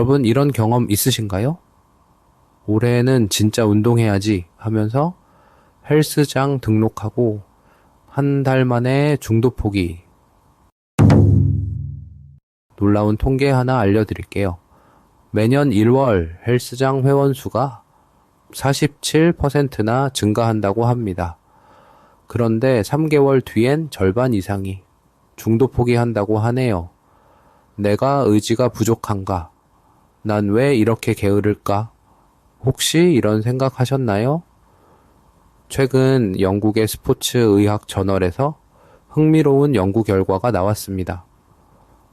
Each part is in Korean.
여러분 이런 경험 있으신가요? 올해는 진짜 운동해야지 하면서 헬스장 등록하고 한 달 만에 중도 포기. 놀라운 통계 하나 알려드릴게요. 매년 1월 헬스장 회원 수가 47%나 증가한다고 합니다. 그런데 3개월 뒤엔 절반 이상이 중도 포기한다고 하네요. 내가 의지가 부족한가? 난 왜 이렇게 게으를까? 혹시 이런 생각 하셨나요? 최근 영국의 스포츠 의학 저널에서 흥미로운 연구 결과가 나왔습니다.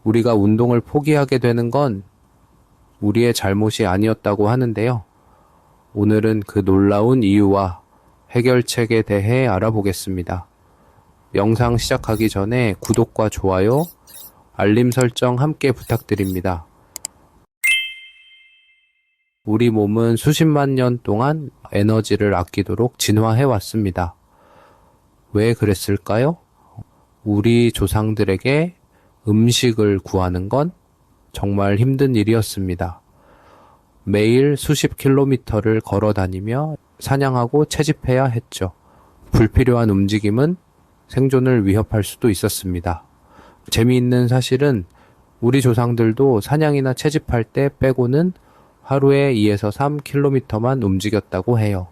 우리가 운동을 포기하게 되는 건 우리의 잘못이 아니었다고 하는데요. 오늘은 그 놀라운 이유와 해결책에 대해 알아보겠습니다. 영상 시작하기 전에 구독과 좋아요, 알림 설정 함께 부탁드립니다. 우리 몸은 수십만 년 동안 에너지를 아끼도록 진화해 왔습니다. 왜 그랬을까요? 우리 조상들에게 음식을 구하는 건 정말 힘든 일이었습니다. 매일 수십 킬로미터를 걸어 다니며 사냥하고 채집해야 했죠. 불필요한 움직임은 생존을 위협할 수도 있었습니다. 재미있는 사실은 우리 조상들도 사냥이나 채집할 때 빼고는 하루에 2에서 3km만 움직였다고 해요.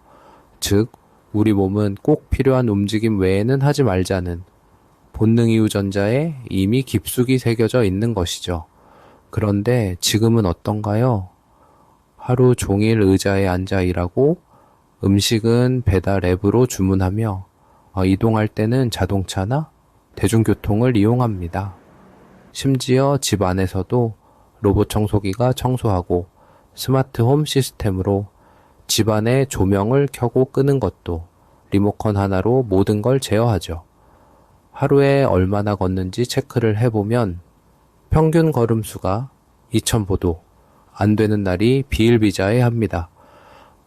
즉, 우리 몸은 꼭 필요한 움직임 외에는 하지 말자는 본능 이유전자에 이미 깊숙이 새겨져 있는 것이죠. 그런데 지금은 어떤가요? 하루 종일 의자에 앉아 일하고 음식은 배달 앱으로 주문하며 이동할 때는 자동차나 대중교통을 이용합니다. 심지어 집 안에서도 로봇 청소기가 청소하고 스마트 홈 시스템으로 집안의 조명을 켜고 끄는 것도 리모컨 하나로 모든 걸 제어하죠. 하루에 얼마나 걷는지 체크를 해보면 평균 걸음수가 2000보도 안 되는 날이 비일비재합니다.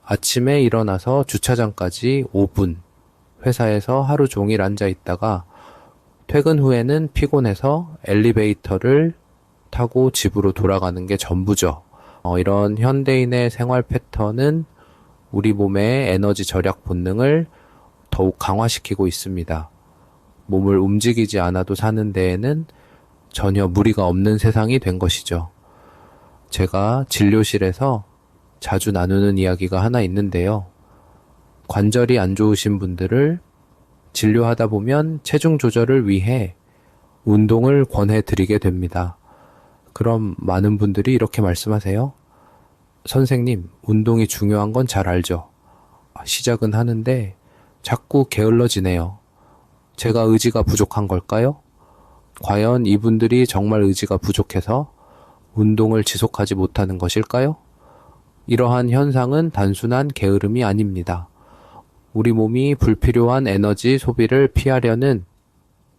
아침에 일어나서 주차장까지 5분, 회사에서 하루 종일 앉아 있다가 퇴근 후에는 피곤해서 엘리베이터를 타고 집으로 돌아가는 게 전부죠. 이런 현대인의 생활 패턴은 우리 몸의 에너지 절약 본능을 더욱 강화시키고 있습니다. 몸을 움직이지 않아도 사는 데에는 전혀 무리가 없는 세상이 된 것이죠. 제가 진료실에서 자주 나누는 이야기가 하나 있는데요. 관절이 안 좋으신 분들을 진료하다 보면 체중 조절을 위해 운동을 권해드리게 됩니다. 그럼 많은 분들이 이렇게 말씀하세요. 선생님, 운동이 중요한 건 잘 알죠. 시작은 하는데 자꾸 게을러지네요. 제가 의지가 부족한 걸까요? 과연 이분들이 정말 의지가 부족해서 운동을 지속하지 못하는 것일까요? 이러한 현상은 단순한 게으름이 아닙니다. 우리 몸이 불필요한 에너지 소비를 피하려는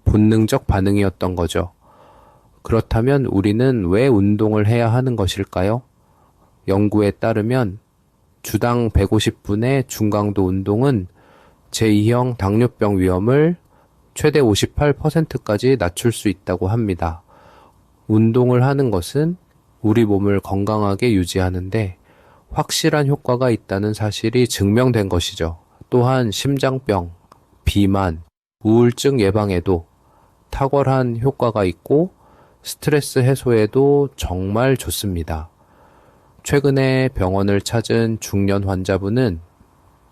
본능적 반응이었던 거죠. 그렇다면 우리는 왜 운동을 해야 하는 것일까요? 연구에 따르면 주당 150분의 중강도 운동은 제2형 당뇨병 위험을 최대 58%까지 낮출 수 있다고 합니다. 운동을 하는 것은 우리 몸을 건강하게 유지하는데 확실한 효과가 있다는 사실이 증명된 것이죠. 또한 심장병, 비만, 우울증 예방에도 탁월한 효과가 있고 스트레스 해소에도 정말 좋습니다. 최근에 병원을 찾은 중년 환자분은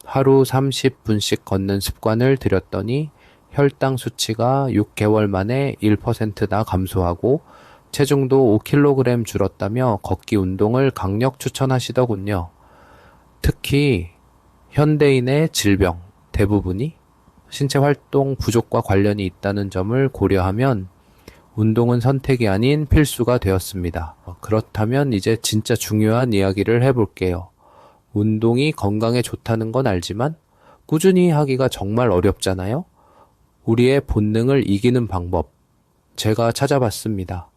하루 30분씩 걷는 습관을 들였더니 혈당 수치가 6개월 만에 1%나 감소하고 체중도 5kg 줄었다며 걷기 운동을 강력 추천하시더군요. 특히 현대인의 질병 대부분이 신체 활동 부족과 관련이 있다는 점을 고려하면 운동은 선택이 아닌 필수가 되었습니다. 그렇다면 이제 진짜 중요한 이야기를 해볼게요. 운동이 건강에 좋다는 건 알지만 꾸준히 하기가 정말 어렵잖아요? 우리의 본능을 이기는 방법, 제가 찾아봤습니다.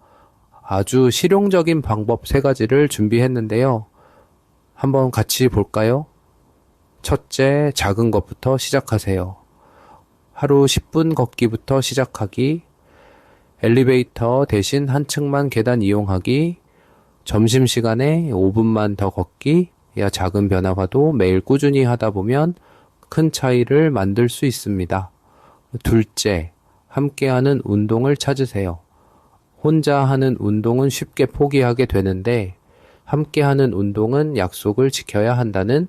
아주 실용적인 방법 3가지를 준비했는데요. 한번 같이 볼까요? 첫째, 작은 것부터 시작하세요. 하루 10분 걷기부터 시작하기, 엘리베이터 대신 한 층만 계단 이용하기, 점심시간에 5분만 더 걷기야 작은 변화와도 매일 꾸준히 하다 보면 큰 차이를 만들 수 있습니다. 둘째, 함께하는 운동을 찾으세요. 혼자 하는 운동은 쉽게 포기하게 되는데 함께하는 운동은 약속을 지켜야 한다는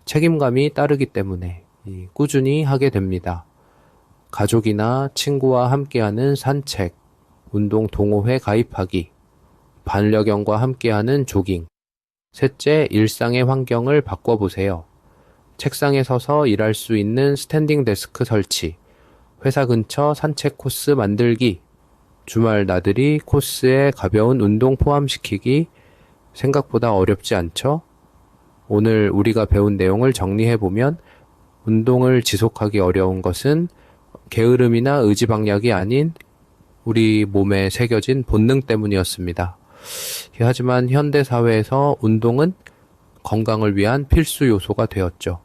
책임감이 따르기 때문에 꾸준히 하게 됩니다. 가족이나 친구와 함께하는 산책, 운동 동호회 가입하기, 반려견과 함께하는 조깅. 셋째, 일상의 환경을 바꿔보세요. 책상에 서서 일할 수 있는 스탠딩 데스크 설치, 회사 근처 산책 코스 만들기, 주말 나들이 코스에 가벼운 운동 포함시키기. 생각보다 어렵지 않죠? 오늘 우리가 배운 내용을 정리해보면 운동을 지속하기 어려운 것은 게으름이나 의지박약이 아닌 우리 몸에 새겨진 본능 때문이었습니다. 하지만 현대사회에서 운동은 건강을 위한 필수 요소가 되었죠.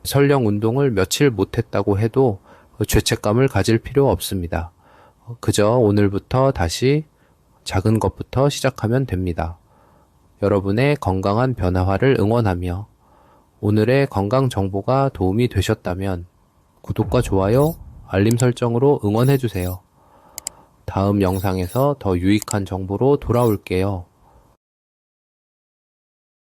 설령 운동을 며칠 못했다고 해도 죄책감을 가질 필요 없습니다. 그저 오늘부터 다시 작은 것부터 시작하면 됩니다. 여러분의 건강한 변화를 응원하며 오늘의 건강 정보가 도움이 되셨다면 구독과 좋아요, 알림 설정으로 응원해주세요. 다음 영상에서 더 유익한 정보로 돌아올게요.